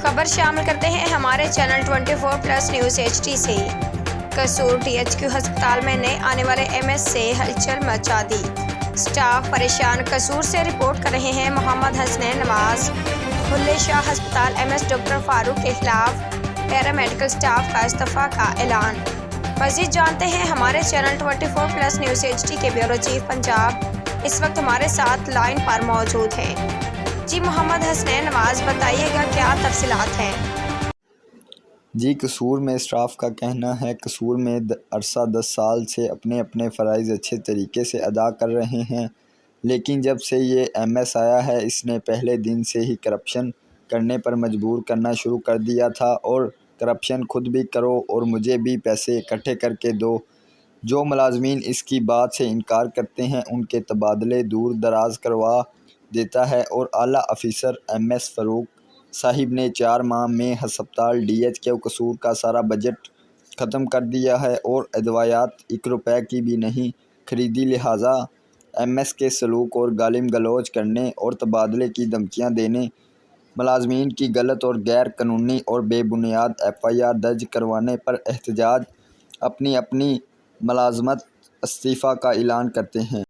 खबर शामिल करते हैं हमारे चैनल 24+ न्यूज़ HD से। कसूर THQ अस्पताल में नए आने वाले MS से हलचल मचा दी, स्टाफ परेशान। कसूर से रिपोर्ट कर रहे हैं मोहम्मद हसनैन नवाज। बुल्ले शाह अस्पताल MS डॉक्टर फारूक के खिलाफ पैरामेडिकल स्टाफ का इस्तीफा का ऐलान। मज़ीद जानते हैं हमारे चैनल 24+ न्यूज़ HD के ब्यूरो चीफ पंजाब इस वक्त हमारे साथ लाइन पर मौजूद हैं। जी मोहम्मद हसनैन नवाज, बताइएगा क्या तफसीलात हैं। जी, कसूर में स्टाफ का कहना है कसूर में अरसा 10 साल से अपने अपने फ़राइज़ अच्छे तरीके से अदा कर रहे हैं, लेकिन जब से ये MS आया है इसने पहले दिन से ही करप्शन करने पर मजबूर करना शुरू कर दिया था। और करप्शन खुद भी करो और मुझे भी पैसे इकट्ठे करके दो। जो मुलाजमीन इसकी बात से इनकार करते हैं उनके तबादले दूर दराज करवा देता है। और आला अफसर MS फ़ारूक साहिब ने 4 माह में हस्पताल DHQ कसूर का सारा बजट ख़त्म कर दिया है और अदवायात 1 रुपए की भी नहीं खरीदी। लिहाजा MS के सलूक और गालिम गलौज करने और तबादले की धमकियां देने, मुलाजमीन की गलत और गैर कानूनी और बेबुनियाद FIR दर्ज करवाने पर एहतजाज अपनी अपनी मुलाजमत इस्तीफ़ा का ऐलान करते हैं।